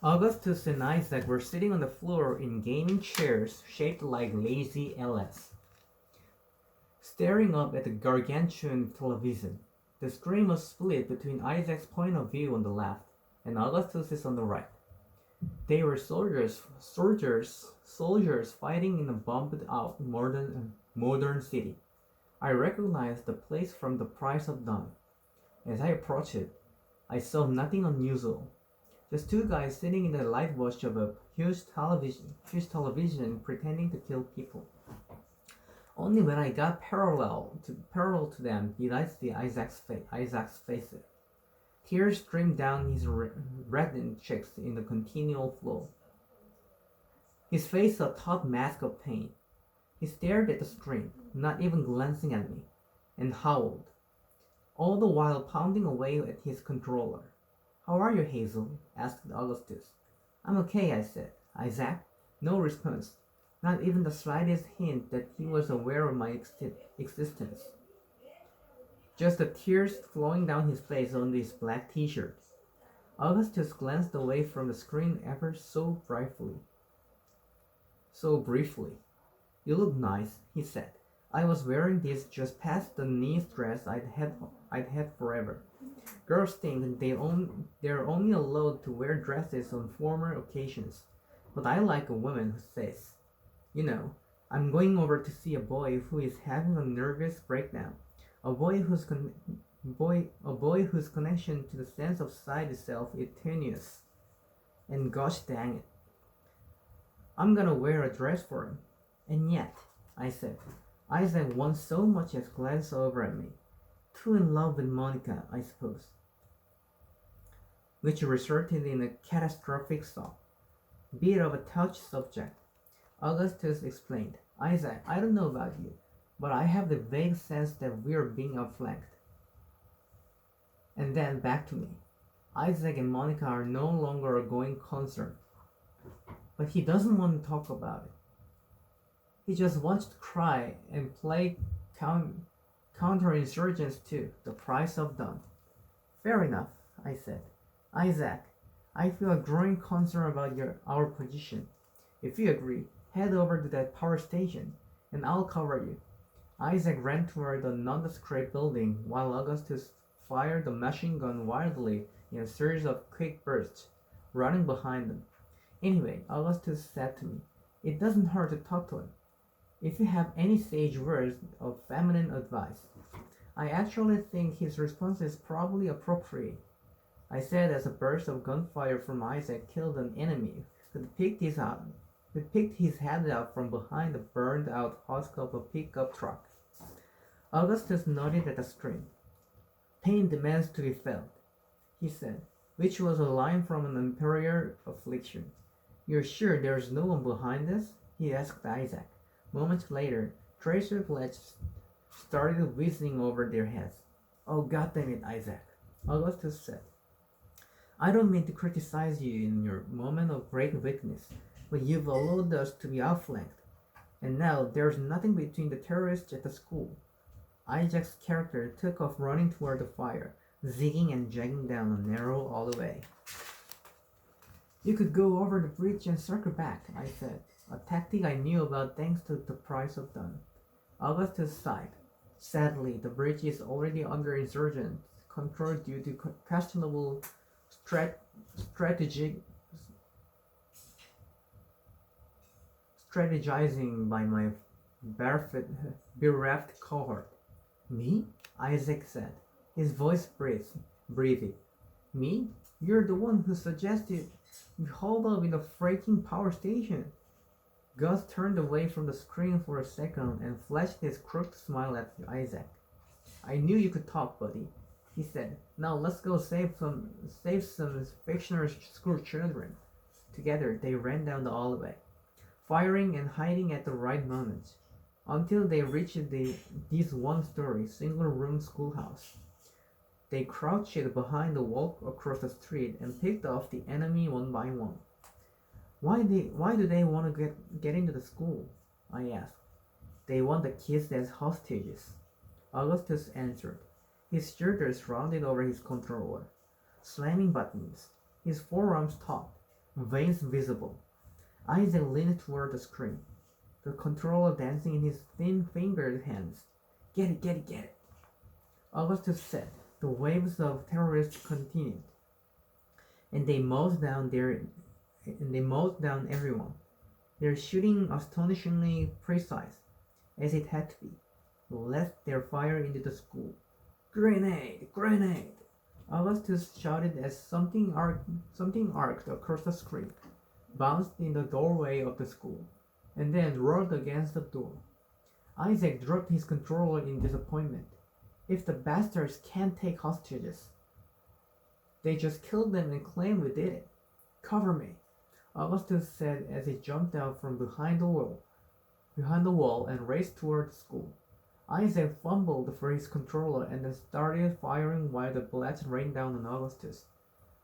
Augustus and Isaac were sitting on the floor in gaming chairs shaped like lazy L's, staring up at the gargantuan television. The screen was split between Isaac's point of view on the left and Augustus's on the right. They were soldiers fighting in a bombed-out modern city. I recognized the place from The Price of Dawn. As I approached it, I saw nothing unusual. Just two guys sitting in the light wash of a huge television pretending to kill people. Only when I got parallel to them did I see Isaac's face. Tears streamed down his reddened cheeks in the continual flow. His face a taut mask of pain. He stared at the screen, not even glancing at me, and howled, all the while pounding away at his controller. "How are you, Hazel?" asked Augustus. "I'm okay," I said. "Isaac?" No response, not even the slightest hint that he was aware of my existence. Just the tears flowing down his face on his black t-shirt. Augustus glanced away from the screen ever so briefly. "You look nice," he said. "I was wearing this just past the knee dress I'd had forever. Girls think they're only allowed to wear dresses on formal occasions, but I like a woman who says, you know, I'm going over to see a boy who is having a nervous breakdown, a boy whose connection to the sense of sight itself is tenuous, and gosh dang it, I'm gonna wear a dress for him." "And yet," I said, Isaac won't so much as glance over at me. Too in love with Monica, I suppose. Which resulted in a catastrophic stop. Bit of a touchy subject. Augustus explained, "Isaac, I don't know about you, but I have the vague sense that we're being outflanked." And then back to me. Isaac and Monica are no longer a going concern. But he doesn't want to talk about it. He just wants to cry and play counterinsurgents too, The Price of Dawn. "Fair enough," I said. "Isaac, I feel a growing concern about our position. If you agree, head over to that power station, and I'll cover you." Isaac ran toward the nondescript building while Augustus fired the machine gun wildly in a series of quick bursts, running behind them. "Anyway," Augustus said to me, "it doesn't hurt to talk to him. If you have any sage words of feminine advice." I actually think his response is probably appropriate, I said as a burst of gunfire from Isaac killed an enemy who picked his head out from behind the burned out husk of a pickup truck. Augustus nodded at the screen. "Pain demands to be felt," he said, which was a line from an Imperial affliction. "You're sure there's no one behind this?" he asked Isaac. Moments later, tracer flags started whizzing over their heads. "Oh, goddammit, Isaac," Augustus said. "I don't mean to criticize you in your moment of great weakness, but you've allowed us to be outflanked. And now there's nothing between the terrorists at the school." Isaac's character took off running toward the fire, zigging and jagging down a narrow alleyway. "You could go over the bridge and circle back," I said, a tactic I knew about thanks to The Price of Dawn. Augustus sighed. "Sadly, the bridge is already under insurgent control due to questionable strategic strategizing by my bereft cohort." "Me?" Isaac said, his voice breathy. "Me? You're the one who suggested we hold up in the freaking power station." Gus turned away from the screen for a second and flashed his crooked smile at Isaac. "I knew you could talk, buddy," he said. "Now let's go save some fictional school children." Together they ran down the alleyway, firing and hiding at the right moments, until they reached this one-story, single-room schoolhouse. They crouched behind the wall across the street and picked off the enemy one by one. Why do they want to get into the school?" I asked. "They want the kids as hostages," Augustus answered, his shoulders rounded over his controller, slamming buttons, his forearms taut. veins visible. Isaac leaned toward the screen, the controller dancing in his thin-fingered hands. Get it, get it, get it. Augustus said. The waves of terrorists continued, and they mowed down everyone. Their shooting astonishingly precise, as it had to be, let their fire into the school. Grenade! Grenade! Augustus shouted as something arced across the screen, bounced in the doorway of the school, and then roared against the door. Isaac dropped his controller in disappointment. If the bastards can't take hostages, they just killed them and claim we did it. Cover me, Augustus said as he jumped out from behind the wall and raced toward the school. Isaac fumbled for his controller and then started firing while the bullets rained down on Augustus,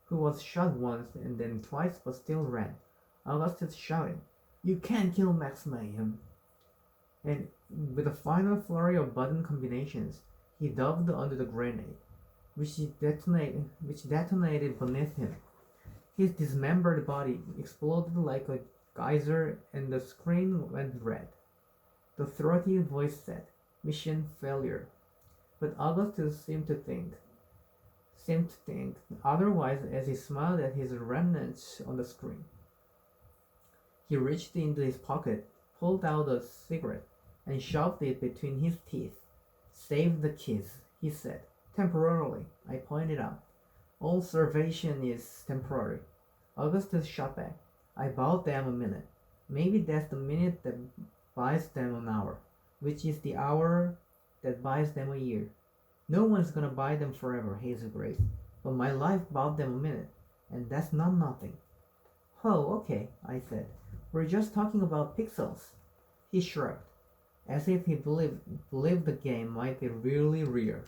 who was shot once and then twice but still ran. Augustus shouted, "You can't kill Max Mayhem!" And with a final flurry of button combinations, he dove under the grenade, which detonated beneath him. His dismembered body exploded like a geyser and the screen went red. The throaty voice said, "Mission failure." But Augustus seemed to think otherwise as he smiled at his remnants on the screen. He reached into his pocket, pulled out a cigarette, and shoved it between his teeth. "Save the kids," he said. "Temporarily," I pointed out. "All starvation is temporary." Augustus shot back. "I bought them a minute. Maybe that's the minute that buys them an hour, which is the hour that buys them a year. No one's gonna buy them forever," Hazel Grace. "But my life bought them a minute, and that's not nothing." "Oh, okay," I said. "We're just talking about pixels." He shrugged, as if he believed the game might be really real.